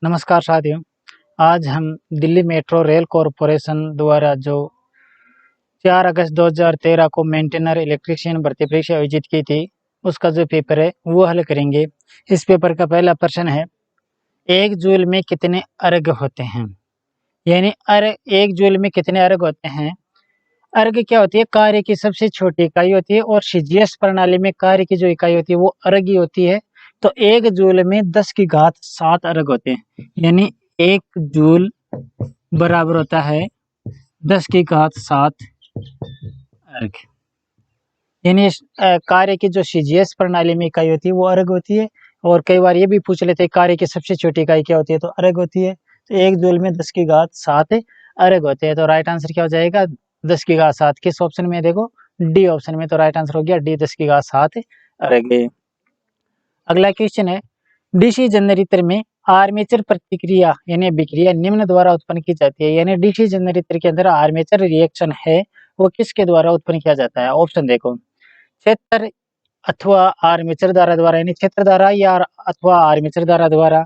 नमस्कार साथियों। आज हम दिल्ली मेट्रो रेल कॉरपोरेशन द्वारा जो 4 अगस्त 2013 को मेंटेनर इलेक्ट्रीशियन भर्ती परीक्षा आयोजित की थी, उसका जो पेपर है वो हल करेंगे। इस पेपर का पहला प्रश्न है, 1 जूल में कितने अर्ग होते हैं? यानी एक जूल में कितने अर्ग होते हैं? अर्ग क्या होती है? कार्य की सबसे छोटी इकाई होती है और सीजीएस प्रणाली में कार्य की जो इकाई होती है वो अर्ग ही होती है। तो 1 जूल में 10 की घात 7 अर्ग होते हैं। यानी 1 जूल बराबर होता है 10 की घात 7 अर्ग। यानी कार्य की जो सीजीएस प्रणाली में इकाई होती है वो अर्ग होती है। और कई बार ये भी पूछ लेते हैं कार्य की सबसे छोटी इकाई क्या होती है, तो अर्ग होती है। तो 1 जूल में 10 की घात 7 अर्ग होते हैं। तो राइट आंसर क्या हो जाएगा? 10 की घात 7 किस ऑप्शन में? देखो डी ऑप्शन में। तो राइट आंसर हो गया डी, 10 की घात 7 अर्ग। अगला क्वेश्चन है, डीसी जनरेटर में आर्मेचर प्रतिक्रिया यानी अभिक्रिया निम्न द्वारा उत्पन्न की जाती है। यानी डीसी जनरेटर के अंदर आर्मेचर रिएक्शन है वो किसके द्वारा उत्पन्न किया जाता है? ऑप्शन देखो, क्षेत्र अथवा आर्मेचर धारा द्वारा, यानी क्षेत्र धारा या अथवा आर्मेचर धारा द्वारा,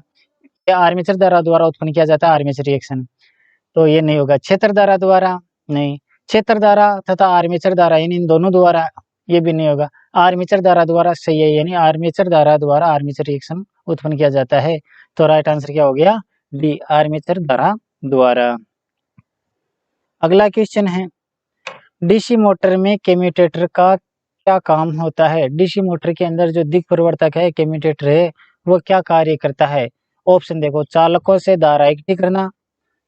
या आर्मेचर धारा द्वारा उत्पन्न किया जाता है आर्मेचर रिएक्शन। तो ये नहीं होगा। क्षेत्र धारा द्वारा नहीं, क्षेत्र धारा तथा आर्मेचर धारा यानी इन दोनों द्वारा, ये भी नहीं होगा। आर्मेचर धारा द्वारा सही है, यानी आर्मेचर धारा द्वारा आर्मेचर रिएक्शन उत्पन्न किया जाता है। तो राइट आंसर क्या हो गया? डी, आर्मेचर धारा द्वारा। अगला क्वेश्चन है, डीसी मोटर में कम्यूटेटर का क्या काम होता है? डीसी मोटर के अंदर जो दिक् परिवर्तक है, कम्यूटेटर है, वो क्या कार्य करता है? ऑप्शन देखो, चालकों से धारा इकट्ठी करना,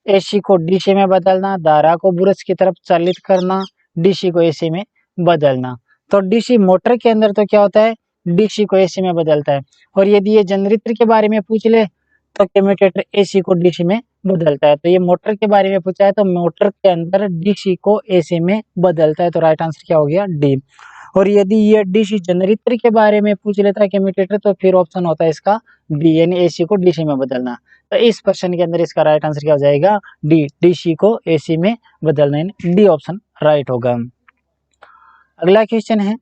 एसी को डीसी में बदलना, धारा को ब्रश की तरफ चालित करना, डीसी को एसी में बदलना। तो डीसी मोटर के अंदर तो क्या होता है? डीसी को एसी में बदलता है। और यदि ये जनरेटर के बारे में पूछ ले तो कम्यूटेटर एसी को डीसी में बदलता है। तो ये मोटर के बारे में पूछा है तो मोटर के अंदर डीसी को एसी में बदलता है। तो राइट आंसर क्या हो गया? डी। और यदि ये डीसी जनरेटर के बारे में पूछ लेता है कम्यूटेटर, तो फिर ऑप्शन होता है इसका बी, यानी एसी को डीसी में बदलना। तो इस क्वेश्चन के अंदर इसका राइट आंसर क्या हो जाएगा? डी, डीसी को एसी में बदलना, यानी डी ऑप्शन राइट होगा। अगला क्वेश्चन है,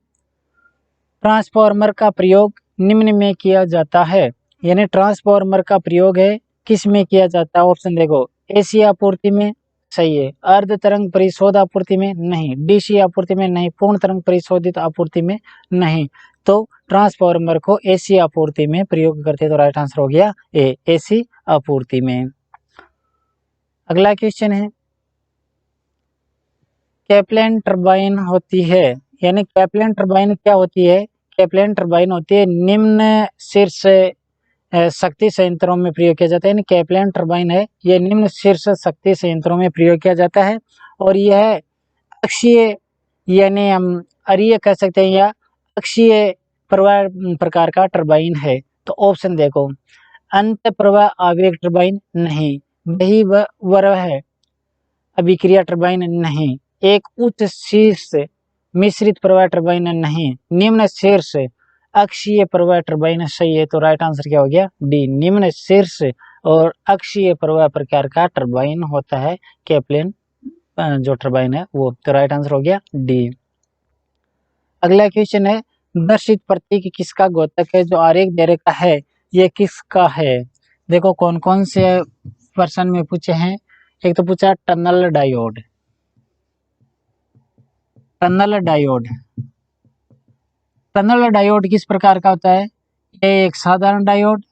ट्रांसफार्मर का प्रयोग निम्न में किया जाता है। यानी ट्रांसफार्मर का प्रयोग है किस में किया जाता है? ऑप्शन देखो, एसी आपूर्ति में सही है, अर्ध तरंग परिशोध आपूर्ति में नहीं, डीसी आपूर्ति में नहीं, पूर्ण तरंग परिशोधित आपूर्ति में नहीं। तो ट्रांसफार्मर को एसी आपूर्ति में प्रयोग करते हैं। तो राइट आंसर हो गया ए, एसी आपूर्ति में। अगला क्वेश्चन है, कैप्लन टरबाइन होती है। यानी कैप्लन टरबाइन क्या होती है? कैप्लन टरबाइन होती है निम्न शीर्ष शक्ति संयंत्रों में प्रयोग किया जाता है। यानी कैप्लन टरबाइन है ये निम्न शीर्ष शक्ति संयंत्रों में प्रयोग किया जाता है। और यह अक्षीय यानी हम अरीय कह सकते हैं या अक्षीय प्रवाह प्रकार का टरबाइन है। तो ऑप्शन देखो, अंत प्रवाह आवेग टरबाइन नहीं, वही वह है अभिक्रिया टरबाइन नहीं, एक उच्च शीर्ष मिश्रित प्रवाह टरबाइन नहीं, निम्न शीर्ष अक्षीय प्रवाह टरबाइन सही है। तो राइट आंसर क्या हो गया? डी, निम्न शीर्ष और अक्षीय प्रवाह प्रकार का टरबाइन होता है कैप्लन जो टरबाइन है वो। तो राइट आंसर हो गया डी। अगला क्वेश्चन है, दर्शित प्रतीक किसका द्योतक है? जो आरेख दे रखा है ये किसका है? देखो कौन कौन से प्रश्न में पूछे हैं। एक तो पूछा tunnel diode. Tunnel diode, tunnel diode किस प्रकार का होता है? ये एक साधारण डायोड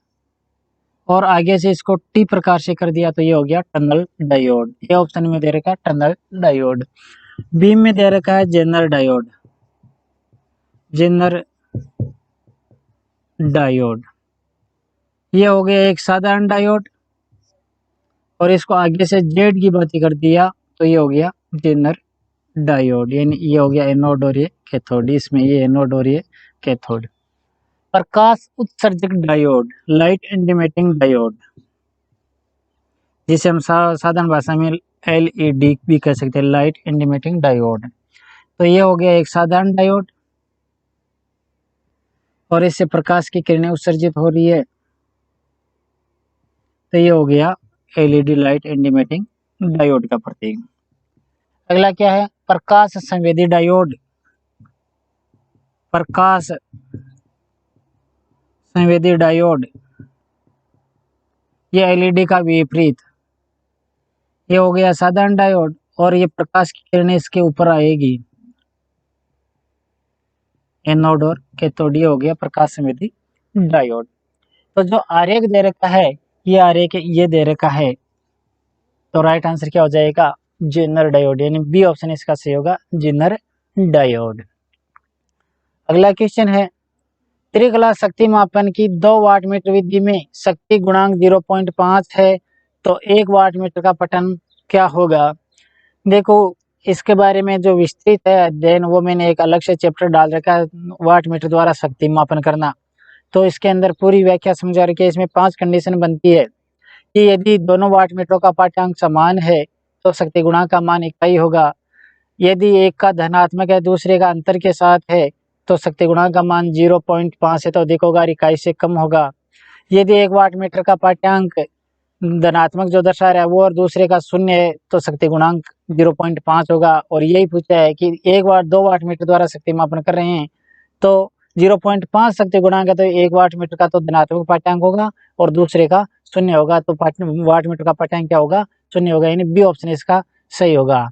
और आगे से इसको टी प्रकार से कर दिया तो ये हो गया टनल डायोड। ये ऑप्शन में दे रखा है टनल डायोड। बी में दे रखा है जेनर डायोड, जेनर डायोड। ये हो गया एक साधारण डायोड और इसको आगे से जेड की बात कर दिया तो ये हो गया जेनर डायोड। यानी ये हो गया एनोड और ये कैथोड, इसमें ये एनोड और ये कैथोड। प्रकाश उत्सर्जक डायोड, लाइट इंडिमेटिंग डायोड, जिसे हम साधारण भाषा में एलईडी भी कह सकते हैं, लाइट इंडिमेटिंग डायोड। तो ये हो गया एक साधारण डायोड और इससे प्रकाश की किरणें उत्सर्जित हो रही है। तो ये हो गया एलईडी, लाइट इंडिमेटिंग डायोड का प्रतीक। अगला क्या है? प्रकाश संवेदी डायोड, प्रकाश संवेदी डायोड। ये एलईडी का विपरीत, ये हो गया साधारण डायोड, और ये प्रकाश की किरणें इसके ऊपर आएगी, एनोड और कैथोड, ये हो गया प्रकाश संवेदी डायोड। तो जो आरेख दे रखा है, ये आरेख ये दे रखा है, तो राइट आंसर क्या हो जाएगा, जेनर डायोड, यानी बी ऑप्शन इसका सही होगा, जेनर डायोड। अगला क्वेश्चन है, त्रिकला शक्ति मापन की 2 वाट मीटर विधि में शक्ति गुणांक 0.5 है, तो 1 वाट मीटर का पठन क्या होगा। देखो, इसके बारे में जो विस्तृत है अध्ययन, वो मैंने एक अलग से चैप्टर डाल रखा है, वाट मीटर द्वारा शक्ति मापन करना। तो इसके अंदर पूरी व्याख्या समझा रखी है। इसमें 5 कंडीशन बनती है कि यदि दोनों वाट मीटरों का पाठ्यांक समान है तो शक्ति गुणांक का मान इकाई होगा। यदि एक का धनात्मक है, दूसरे का अंतर के साथ है, तो शक्ति गुणांक का मान 0.5 से तो अधिक होगा, इकाई से कम होगा। यदि एक वाट मीटर का पाठ्यांक धनात्मक जो दर्शा रहा है वो और दूसरे का 0 है, तो शक्ति गुणांक 0.5 होगा। और यही पूछा है कि 2 वाट मीटर द्वारा शक्ति मापन कर रहे हैं, तो 0.5 शक्ति गुणांक है, तो 1 वाट मीटर का तो धनात्मक पाठ्यांक होगा और दूसरे का 0 होगा, तो वाट मीटर का पाठ्यांक क्या होगा, 0 होगा, यानी बी ऑप्शन इसका सही होगा।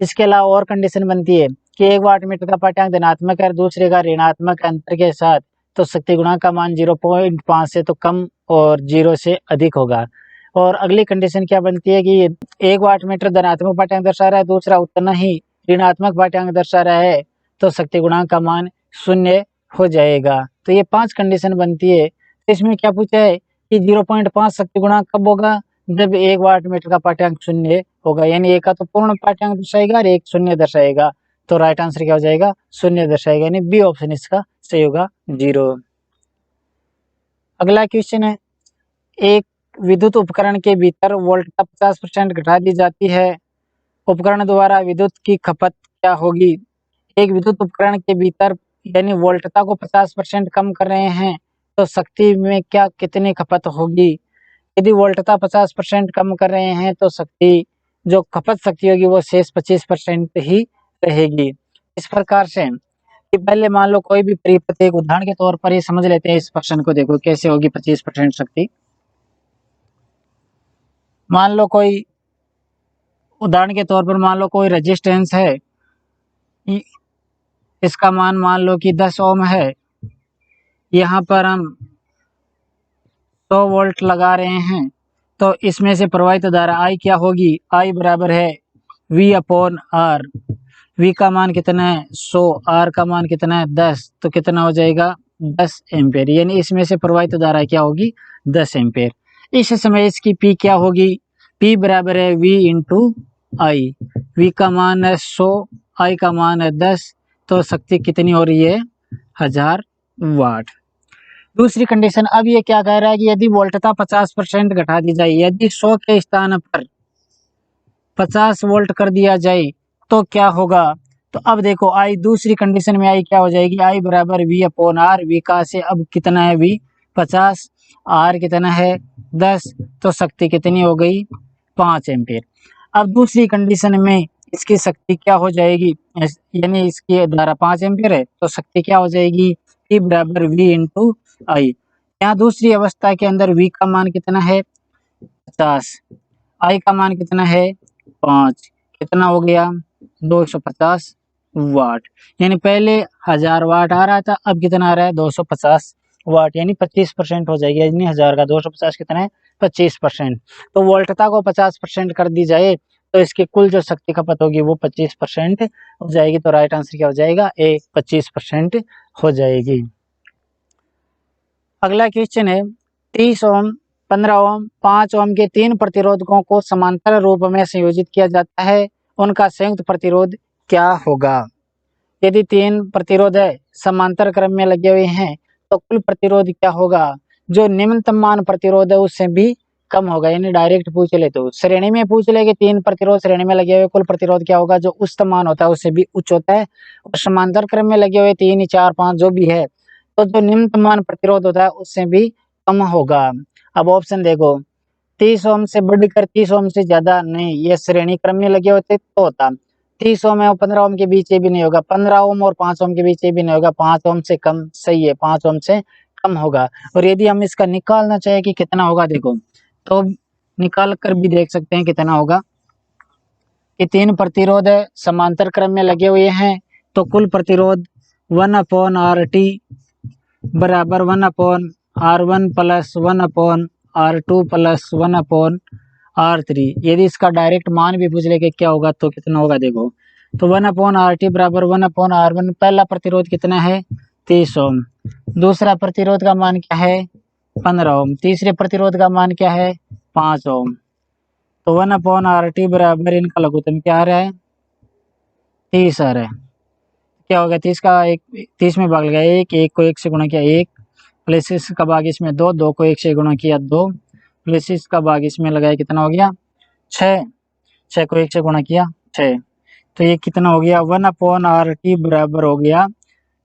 इसके अलावा और कंडीशन बनती है कि 1 वाट मीटर का पाठ्यांक धनात्मक है और दूसरे का ऋणात्मक अंतर के साथ, तो शक्ति गुणांक का मान 0.5 से तो कम और 0 से अधिक होगा। और अगली कंडीशन क्या बनती है कि 1 वाट मीटर धनात्मक पाठ्यांक दर्शा रहा है, दूसरा उतना ही ऋणात्मक पाठ्यांक दर्शा रहा है, तो शक्ति गुणांक का मान 0 हो जाएगा। तो ये 5 कंडीशन बनती है। इसमें क्या पूछा है कि 0.5 शक्ति गुणांक कब होगा, जब 1 वाट मीटर का पाठ्यांक 0 होगा, यानी एक का तो पूर्ण पाठ्यांक दर्शाएगा और एक 0 दर्शाएगा, तो राइट आंसर क्या हो जाएगा, 0 दर्शाएगा, यानी बी ऑप्शन इसका सही होगा, 0। अगला क्वेश्चन है, एक विद्युत उपकरण के भीतर वोल्टता 50% घटा दी जाती है, उपकरण द्वारा विद्युत की खपत क्या होगी। एक विद्युत उपकरण के भीतर यानी वोल्टता को 50% कम कर रहे हैं, तो शक्ति में क्या कितनी खपत होगी। यदि वोल्टता 50% कम कर रहे हैं, तो शक्ति जो खपत शक्ति होगी वो शेष 25% ही रहेगी। इस प्रकार से कि पहले मान लो कोई भी परिपथ, एक उदाहरण के तौर पर ये समझ लेते हैं, इस प्रश्न को देखो कैसे होगी 25% शक्ति। मान लो कोई, उदाहरण के तौर पर मान लो कोई रेजिस्टेंस है, इसका मान लो कि 10 ओम है, यहाँ पर हम 100 वोल्ट लगा रहे हैं, तो इसमें से प्रवाहित धारा I क्या होगी, I बराबर है V/R। V का मान कितना है 100, R का मान कितना है 10, तो कितना हो जाएगा 10 एम्पेयर, यानी इसमें से प्रवाहित धारा क्या होगी 10 एम्पेयर। इस समय इसकी P क्या होगी, P बराबर है V/I। V का मान है 100, I का मान है 10, तो शक्ति कितनी हो रही है 1000 वाट। दूसरी कंडीशन, अब ये क्या कह रहा है कि यदि वोल्टता 50% घटा दी जाए, यदि 100 के स्थान पर 50 वोल्ट कर दिया जाए तो क्या होगा। तो अब देखो आई दूसरी कंडीशन में आई क्या हो जाएगी, आई बराबर V/R। V का से अब कितना है V 50, R कितना है 10, तो शक्ति कितनी हो गई 5 एम्पेयर। अब दूसरी कंडीशन में इसकी शक्ति क्या हो जाएगी, यानी इसकी धारा 5 एम्पेयर है, तो शक्ति क्या हो जाएगी E बराबर V/I। यहाँ दूसरी अवस्था के अंदर V का मान कितना है 50, I का मान कितना है 5, कितना हो गया 250 वाट, यानी पहले 1000 वाट आ रहा था, अब कितना आ रहा है 250 वाट, यानी 25% हो जाएगी, यानी 1000 का 250 कितना है 25%। तो वोल्टता को 50% कर दी जाए तो इसकी कुल जो शक्ति खपत होगी वो 25% हो जाएगी, तो राइट आंसर क्या हो जाएगा ए 25% हो जाएगी। अगला क्वेश्चन है, 30 ओम 15 ओम 5 ओम के 3 प्रतिरोधकों को समांतर रूप में संयोजित किया जाता है, उनका संयुक्त प्रतिरोध क्या होगा। यदि 3 प्रतिरोध है समांतर क्रम में लगे हुए हैं, तो कुल प्रतिरोध क्या होगा, जो निम्नतम मान प्रतिरोध है उससे भी कम होगा, यानी डायरेक्ट पूछ ले तो श्रेणी में पूछ ले कि 3 प्रतिरोध श्रेणी में लगे हुए कुल प्रतिरोध क्या होगा, जो उच्चतम मान होता है उससे भी उच्च होता है, और समांतर क्रम में लगे हुए 3 4 5 जो भी है, तो जो निम्नतम मान प्रतिरोध होता है उससे भी कम होगा। अब ऑप्शन देखो, 30 ओम से बढ़कर 30 ओम से ज्यादा नहीं, ये श्रेणी क्रम में लगे होते तो होता, 30 ओम और 15 ओम के बीच ये भी नहीं होगा, 15 ओम और 5 ओम के बीच ये भी नहीं होगा, 5 ओम से कम सही है, 5 ओम से कम होगा। और यदि हम इसका निकालना चाहे कि कितना होगा, देखो तो निकाल कर भी देख सकते हैं कितना होगा। ये 3 प्रतिरोध समांतर क्रम में लगे हुए हैं, तो कुल प्रतिरोध 1/RT बराबर 1/R1 plus 1/R2 plus 1/R3। यदि इसका डायरेक्ट मान भी पूछ ले कि क्या होगा तो कितना होगा, देखो तो 1/RT बराबर 1/R1। पहला प्रतिरोध कितना है 30 ओम, दूसरा प्रतिरोध का मान क्या है 15 ओम, तीसरे प्रतिरोध का मान क्या है 5 ओम। तो 1/RT बराबर इनका लघुत्तम क्या आ रहा है 30 आ रहा है। क्या होगा 30 का 30 में भाग लगा 1 को 1 से गुणा किया 1 प्लस इसका भाग इसमें 2 को 1 से गुणा किया 2 प्लस इसका भाग इसमें लगाया कितना हो गया 6 को 1 से गुणा किया 6। तो ये कितना हो गया 1/RT बराबर हो गया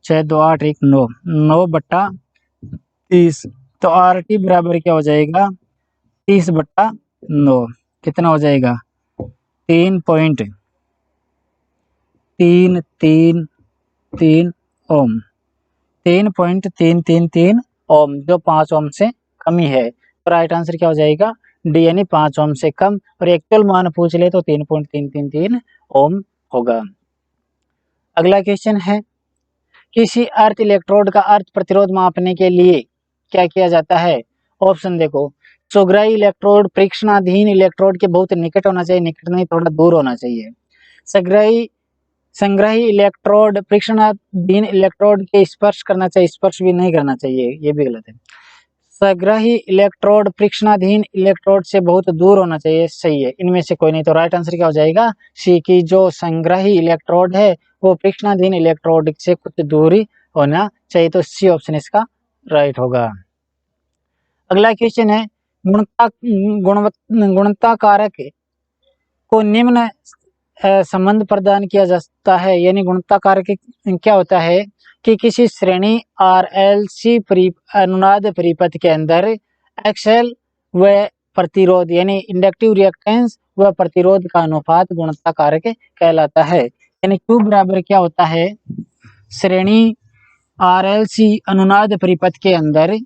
6 2 8 1 9 9/30। तो RT बराबर क्या हो जाएगा 30/9, कितना हो जाएगा 3.333 ओम, 3.333 ओम, जो 5 ओम से कमी है। तो राइट आंसर क्या हो जाएगा डी, यानी 5 ओम से कम। और एक्चुअल मान पूछ ले तो 3.333 ओम होगा। अगला क्वेश्चन है, किसी अर्थ इलेक्ट्रोड का अर्थ प्रतिरोध मापने के लिए क्या किया जाता है। ऑप्शन देखो, सुग्राही इलेक्ट्रोड परीक्षणाधीन इलेक्ट्रोड के बहुत निकट होना चाहिए, निकट नहीं थोड़ा दूर होना चाहिए। संग्राही इलेक्ट्रोड परीक्षणाधीन इलेक्ट्रोड के स्पर्श करना चाहिए, स्पर्श भी नहीं करना चाहिए, ये भी गलत है। संग्राही इलेक्ट्रोड परीक्षणाधीन इलेक्ट्रोड से बहुत दूर होना चाहिए, सही है। इनमें से कोई नहीं, तो राइट आंसर क्या हो जाएगा सी, की जो संग्राही इलेक्ट्रोड है वो परीक्षणाधीन इलेक्ट्रोड से कुछ दूरी होना चाहिए। तो सी ऑप्शन इसका राइट होगा। अगला क्वेश्चन है, गुणवत्ता कारक को निम्न संबंध प्रदान किया जाता है, यानी गुणवत्ता कारक क्या होता है कि किसी श्रेणी RLC अनुनाद परिपथ के अंदर XL व प्रतिरोध यानी इंडक्टिव रिएक्टेंस व प्रतिरोध का अनुपात गुणवत्ता कारक कहलाता है। यानी Q बराबर क्या होता है, श्रेणी RLC अनुनाद परिपथ के अंदर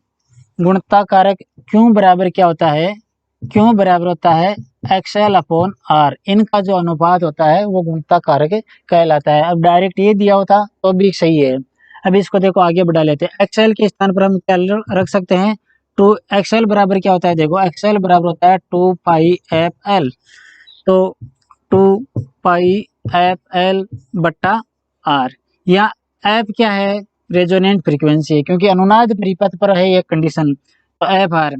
गुणवत्ता कारक Q बराबर क्या होता है, Q बराबर होता है XL/R। इनका जो अनुपात होता है वो गुणवत्ता कारक कहलाता है। अब डायरेक्ट ये दिया होता तो भी सही है। अब इसको देखो आगे बढ़ा लेते हैं। XL के स्थान पर हम क्या रख सकते हैं, XL बराबर क्या होता है, देखो XL बराबर होता है 2πfL। तो 2πfL/R, या F क्या है रेजोनेंट फ्रीक्वेंसी है, क्योंकि अनुनाद परिपथ पर है ये कंडीशन, तो FR।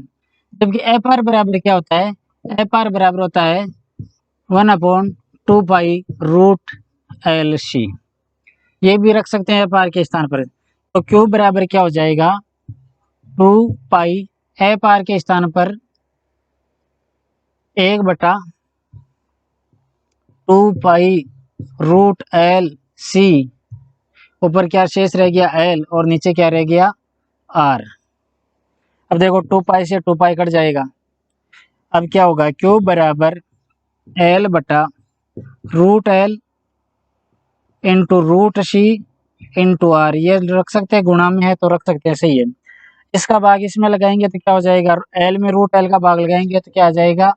जबकि FR बराबर क्या होता है, FR बराबर होता है 1/2π√LC, ये भी रख सकते हैं FR के स्थान पर। तो Q बराबर क्या हो जाएगा 2π, FR के स्थान पर 1/2π√LC, ऊपर क्या शेष रह गया L और नीचे क्या रह गया R। अब देखो 2π से 2π कट जाएगा। अब क्या होगा Q बराबर L/√L into √C into R, ये रख सकते हैं, गुणा में है तो रख सकते हैं, सही है। इसका भाग इसमें लगाएंगे तो क्या हो जाएगा, L में √L का भाग लगाएंगे तो क्या आ जाएगा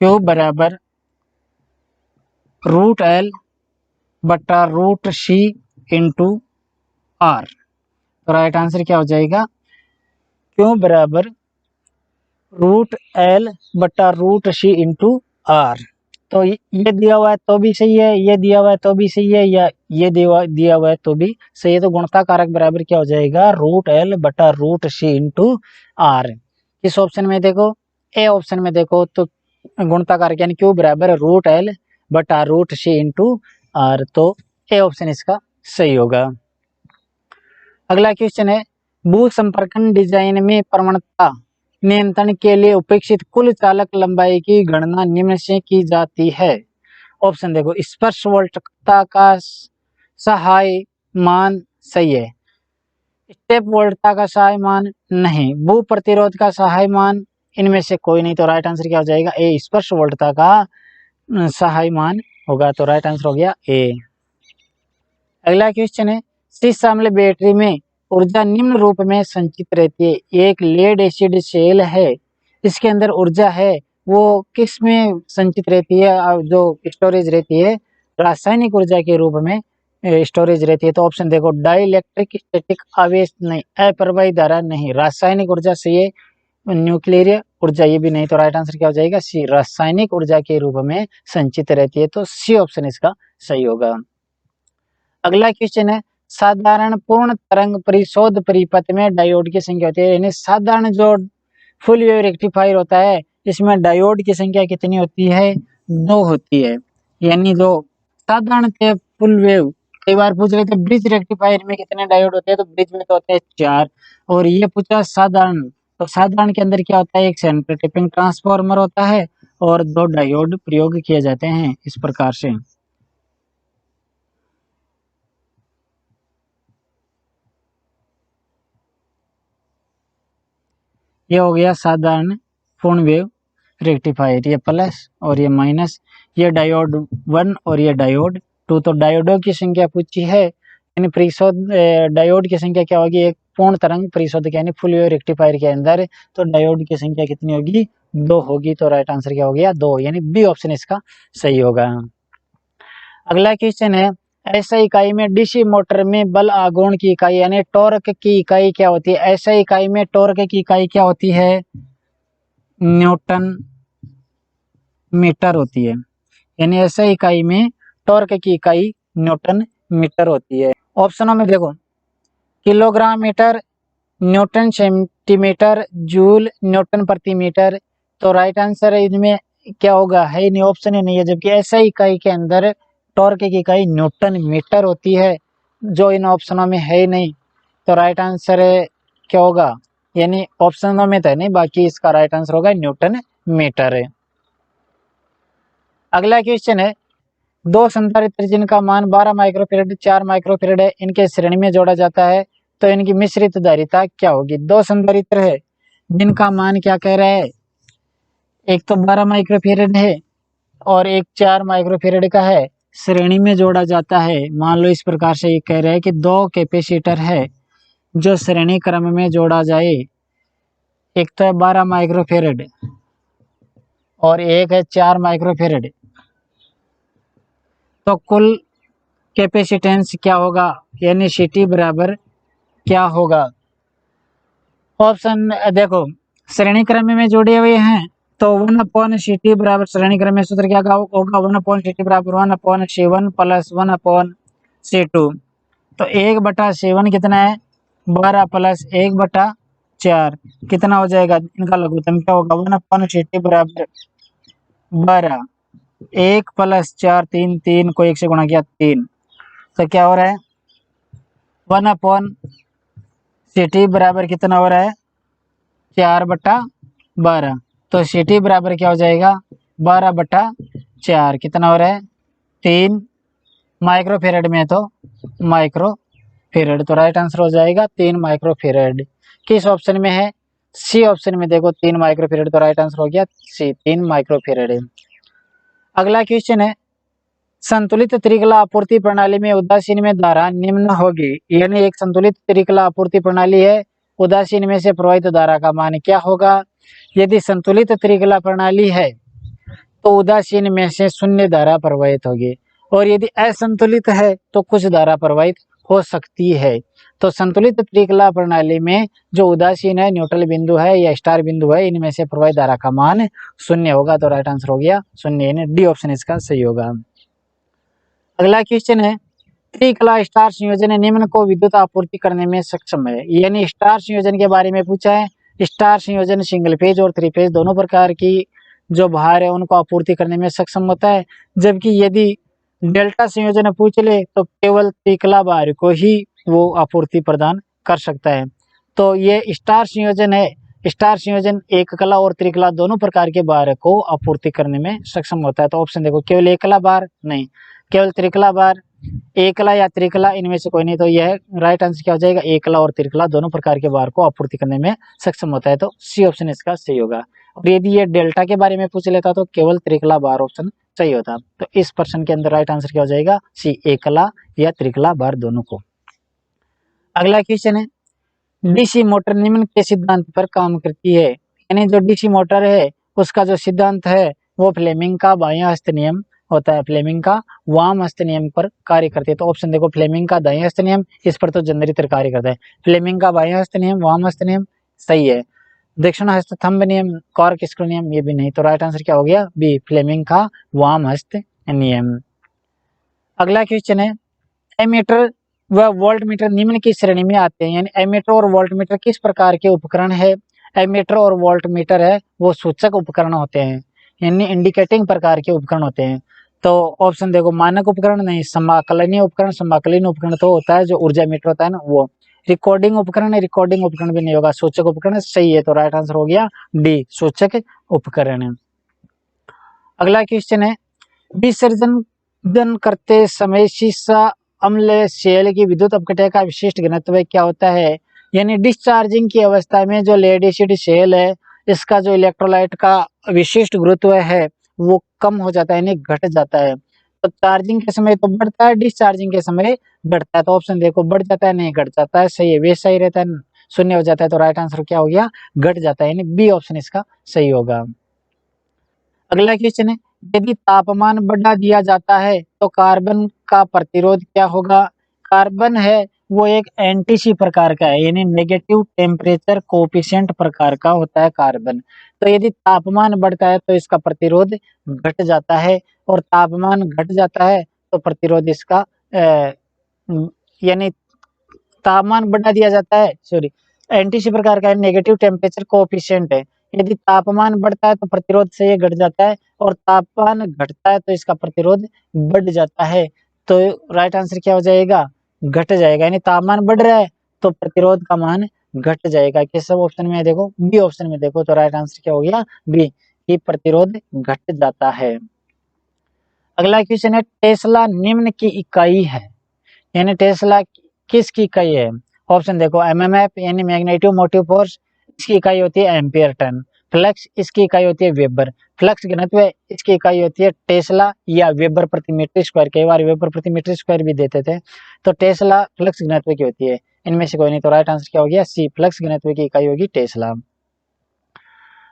Q बराबर √L/√C इंटू R। तो राइट आंसर क्या हो जाएगा Q बराबर √L/√C इंटू R। तो ये दिया हुआ है तो भी सही है, ये दिया हुआ है तो भी सही है, या ये दिया हुआ है तो भी सही है। तो गुणवत्ता कारक बराबर क्या हो जाएगा √L/√C इंटू R। किस ऑप्शन में देखो, ए ऑप्शन में देखो, तो गुणवत्ता कारक यानी Q बराबर √L/√C इंटू R। तो ए ऑप्शन इसका सही होगा। अगला क्वेश्चन है, भू संपर्कन डिजाइन में प्रवणता नियंत्रण के लिए उपेक्षित कुल चालक लंबाई की गणना निम्न से की जाती है। ऑप्शन देखो, स्पर्श वोल्टता का सहाय मान सही है, स्टेप वोल्टता का सहाय मान नहीं, भू प्रतिरोध का सहाय मान इनमें से कोई नहीं। तो राइट आंसर क्या हो जाएगा ए, स्पर्श वोल्टता का सहाय मान होगा। तो राइट आंसर हो गया ए। अगला क्वेश्चन है, शीश शामिल बैटरी में ऊर्जा निम्न रूप में संचित रहती है। एक लेड एसिड सेल है इसके अंदर ऊर्जा है वो किस में संचित रहती है, जो स्टोरेज रहती है रासायनिक ऊर्जा के रूप में स्टोरेज रहती है। तो ऑप्शन देखो, डाइलेक्ट्रिक स्टैटिक आवेश नहीं, अप्रवाही धारा नहीं, रासायनिक ऊर्जा से ये न्यूक्लियर ऊर्जा ये भी नहीं। तो राइट आंसर क्या हो जाएगा, सी, रासायनिक ऊर्जा के रूप में संचित रहती है। तो सी ऑप्शन इसका सही होगा। अगला क्वेश्चन है, साधारण पूर्ण तरंग परिशोध परिपथ में डायोड की संख्या होती है, यानी साधारण जो फुल वेव रेक्टिफायर होता है इसमें डायोड की संख्या कितनी होती है, 2 होती है। यानी जो साधारण थे फुल वेव, कई बार पूछ रहे थे ब्रिज रेक्टिफायर में कितने डायोड होते हैं, तो ब्रिज में तो होते हैं 4, और ये पूछा साधारण, तो साधारण के अंदर क्या होता है, एक सेंटर टिपिंग ट्रांसफार्मर होता है और 2 डायोड प्रयोग किए जाते हैं इस प्रकार से। ये हो गया साधारण पूर्ण वेव रेक्टिफायर, ये प्लस और ये माइनस, ये डायोड 1 और ये डायोड 2। तो डायोडों की संख्या पूछी है, यानी परिशोध डायोड की संख्या क्या होगी, एक पूर्ण तरंग परिशोधक यानी फुल वेव रेक्टिफायर के अंदर, तो डायोड की संख्या कितनी होगी, 2 होगी। तो राइट आंसर क्या हो गया, 2, यानी बी ऑप्शन इसका सही होगा। अगला क्वेश्चन है, ऐसा इकाई में डीसी मोटर में बल आघूर्ण की इकाई यानी टॉर्क की इकाई क्या होती है, ऐसा इकाई में टॉर्क की इकाई क्या होती है, न्यूटन मीटर होती है। यानी ऐसा इकाई में टॉर्क की इकाई न्यूटन मीटर होती है। ऑप्शनों में देखो, kilogram metre, newton centimetre, joule, newton प्रति मीटर। तो राइट आंसर है इनमें क्या होगा, है ही नहीं, ऑप्शन ही नहीं है। जबकि ऐसा इकाई के अंदर टॉर्क की इकाई न्यूटन मीटर होती है, जो इन ऑप्शनों में है ही नहीं। तो राइट आंसर क्या होगा, यानी ऑप्शनों में तो है नहीं, बाकी इसका राइट आंसर होगा न्यूटन मीटर है। अगला क्वेश्चन है, 2 संधारित्र जिनका मान 12 माइक्रोफेरेड 4 माइक्रोफेरेड है, इनके श्रेणी में जोड़ा जाता है तो इनकी मिश्रित धारिता क्या होगी। 2 संधारित्र है जिनका मान क्या कह रहा है, एक तो 12 माइक्रोफेरेड है और एक 4 माइक्रोफेरेड का है, श्रेणी में जोड़ा जाता है। मान लो इस प्रकार से ये कह रहे हैं कि 2 कैपेसिटर है जो श्रेणी क्रम में जोड़ा जाए, एक तो है 12 माइक्रोफेरेड और एक है 4 माइक्रोफेरेड, तो कुल कैपेसिटेंस क्या होगा, यानी सीटी बराबर क्या होगा। ऑप्शन देखो, श्रेणी क्रम में जुड़े हुए हैं तो 1/ct बराबर श्रेणी क्रम में सूत्र क्या होगा, 1/ct बराबर 1/C1 प्लस 1/C2। तो 1/7 कितना है, 12 प्लस 1/4 कितना हो जाएगा, इनका लघुत्तम क्या होगा, 1/ct बराबर 12, 1 प्लस 4 3, 3 को 1 से गुणा किया 3, तो क्या हो रहा है 1/ct बराबर कितना हो रहा है 4/12। तो ct बराबर क्या हो जाएगा 12/4, कितना हो रहा है 3 माइक्रोफेरेड में, तो माइक्रोफेरेड। तो राइट आंसर हो जाएगा 3 माइक्रोफेरेड। किस ऑप्शन में है, सी ऑप्शन में देखो 3 माइक्रोफेरेड। तो राइट आंसर हो गया सी, 3 माइक्रोफेरेड। अगला क्वेश्चन है, संतुलित त्रिकला आपूर्ति प्रणाली में उदासीन में धारा निम्न होगी, यानी एक संतुलित त्रिकला आपूर्ति प्रणाली है, उदासीन में से प्रवाहित धारा का मान क्या होगा। यदि संतुलित त्रिकला प्रणाली है तो उदासीन में से शून्य धारा प्रवाहित होगी, और यदि असंतुलित है तो कुछ धारा प्रवाहित हो सकती है। तो संतुलित त्रिकला प्रणाली में जो उदासीन है, न्यूट्रल बिंदु है या स्टार बिंदु है, इनमें से प्रवाहित धारा का मान शून्य होगा। तो राइट आंसर हो गया शून्य, यानी डी ऑप्शन इसका सही होगा। अगला क्वेश्चन है, त्रिकला स्टार संयोजन निम्न को विद्युत आपूर्ति करने में सक्षम है, यानी स्टार संयोजन के बारे में पूछा है। स्टार संयोजन सिंगल फेज और 3 फेज दोनों प्रकार की जो भार है उनको आपूर्ति करने में सक्षम होता है। जबकि यदि डेल्टा संयोजन पूछ ले तो केवल त्रिकला भार को ही वो आपूर्ति प्रदान कर सकता है। तो ये स्टार संयोजन है, स्टार संयोजन एक कला और त्रिकला दोनों प्रकार के भार को आपूर्ति करने में सक्षम होता है। तो ऑप्शन देखो, केवल एकला भार नहीं, केवल त्रिकला भार, एकला या त्रिकला, इनमें से कोई नहीं। तो यह राइट आंसर क्या हो जाएगा, एकला और त्रिकला दोनों प्रकार के भार को आपूर्ति करने में सक्षम होता है। तो सी ऑप्शन इसका सही होगा। और यदि ये डेल्टा के बारे में पूछ लेता तो केवल त्रिकला भार ऑप्शन सही होता। तो इस प्रश्न के अंदर राइट आंसर क्या हो जाएगा, सी, एकला या त्रिकला भार दोनों को। अगला क्वेश्चन है, डीसी मोटर निम्न के सिद्धांत पर काम करती है, यानी जो डीसी मोटर है उसका जो सिद्धांत है वो फ्लेमिंग का बायां हस्त नियम होता है, फ्लेमिंग का वाम हस्त नियम पर कार्य करती है। तो ऑप्शन देखो, फ्लेमिंग का दायां हस्त नियम, इस पर तो जनरेटर कार्य करता है। फ्लेमिंग का बायां हस्त नियम, वाम हस्त नियम, सही है। दक्षिण हस्त थंब नियम, कॉर्क स्क्रू नियम, ये भी नहीं। तो राइट आंसर क्या हो गया? बी, फ्लेमिंग का वाम हस्त नियम। अगला क्वेश्चन है, एमीटर व वोल्टमीटर निम्न की श्रेणी में आते हैं। यानी एमीटर और वोल्टमीटर किस प्रकार के उपकरण है? एमीटर और वोल्टमीटर है वो सूचक उपकरण होते हैं, यानी इंडिकेटिंग प्रकार के उपकरण होते हैं। तो ऑप्शन देखो, मानक उपकरण नहीं, समाकलनीय उपकरण। समाकलनीय उपकरण तो होता है जो ऊर्जा मीटर होता है ना वो। रिकॉर्डिंग उपकरण है, रिकॉर्डिंग उपकरण भी नहीं होगा। सूचक उपकरण सही है, तो राइट आंसर हो गया डी, सूचक उपकरण। अगला क्वेश्चन है, विसर्जन करते समय शीशा अम्ल शेल की विद्युत अपघटन का विशिष्ट घनत्व क्या होता है? यानी डिस्चार्जिंग की अवस्था में जो लेड एसिड शेल है इसका जो इलेक्ट्रोलाइट का विशिष्ट गुरुत्व है वो कम हो जाता है, यानी घट जाता है। तो चार्जिंग के समय तो बढ़ता है, डिस्चार्जिंग के समय घटता है। तो ऑप्शन देखो, बढ़ जाता है नहीं घट जाता है, सही है, वैसा ही रहता है, शून्य हो जाता है। तो राइट आंसर क्या हो गया? घट जाता है, यानी बी ऑप्शन इसका सही होगा। अगला क्वेश्चन है, यदि तापमान बढ़ा दिया जाता है तो कार्बन का प्रतिरोध क्या होगा? कार्बन है वो एक एनटीसी प्रकार का है, यानी नेगेटिव टेम्परेचर कोफिशिएंट प्रकार का होता है कार्बन। तो यदि तापमान बढ़ता है तो इसका प्रतिरोध घट जाता है, और तापमान घट जाता है तो प्रतिरोध इसका यानी तापमान बढ़ा दिया जाता है, सॉरी, एनटीसी प्रकार का नेगेटिव टेम्परेचर कोएफिशिएंट है। यदि तापमान बढ़ता है तो प्रतिरोध से ये घट जाता है, और तापमान घटता है तो इसका प्रतिरोध बढ़ जाता है। तो राइट आंसर क्या हो जाएगा? घट जाएगा, यानी तापमान बढ़ रहा है तो प्रतिरोध का मान घट जाएगा। किस सब ऑप्शन में देखो, बी ऑप्शन में देखो। तो राइट आंसर क्या हो गया? बी, कि प्रतिरोध घट जाता है। अगला क्वेश्चन है, टेस्ला निम्न की इकाई है। यानी टेस्ला किसकी इकाई है? ऑप्शन देखो, एमएमएफ यानी मैग्नेटिक मोटिव फोर्स, इसकी इकाई होती है एम्पियर टन। फ्लक्स, इसकी इकाई होती है वेबर। फ्लक्स घनत्व, इसकी इकाई होती है टेस्ला या वेबर प्रति मीटर स्क्वायर। कई बार वेबर प्रति मीटर स्क्वायर भी देते थे। तो टेस्ला फ्लक्स घनत्व की होती है, इनमें से कोई नहीं। तो राइट आंसर क्या हो गया? सी, फ्लक्स घनत्व की इकाई होगी टेस्ला।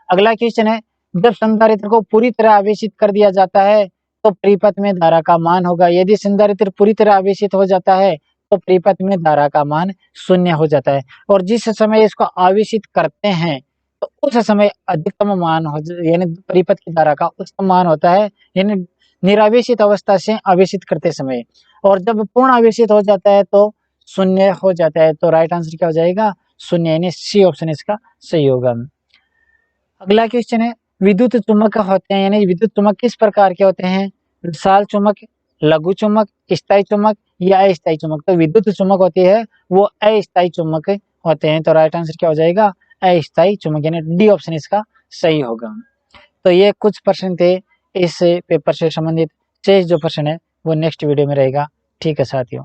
अगला क्वेश्चन है, जब संधारित्र को पूरी तरह आवेशित कर दिया जाता है तो परिपथ में धारा का मान होगा। यदि संधारित्र पूरी तरह आवेशित हो जाता है तो परिपथ में धारा का मान शून्य हो जाता है, और जिस समय इसको आवेशित करते हैं तो उस समय अधिकतम मान हो, यानी परिपथ की धारा का उच्चतम मान होता है, यानी निरावेशित अवस्था से आवेशित करते समय। और जब पूर्ण आवेशित हो जाता है तो शून्य हो जाता है। तो राइट आंसर क्या हो जाएगा? शून्य, यानी सी ऑप्शन इसका सही होगा। अगला क्वेश्चन है, विद्युत चुम्बक होते हैं, यानी विद्युत चुम्बक किस प्रकार के होते हैं? विशाल चुम्बक, लघु चुम्बक, स्थायी चुम्बक या अस्थायी चुम्बक? तो विद्युत चुम्बक होती है वो अस्थायी चुम्बक होते हैं। तो राइट आंसर क्या हो जाएगा? अस्थायी चुम्बक, यानी डी ऑप्शन इसका सही होगा। तो ये कुछ प्रश्न थे इस पेपर से संबंधित। शेष जो प्रश्न है वो नेक्स्ट वीडियो में रहेगा। ठीक है साथियों।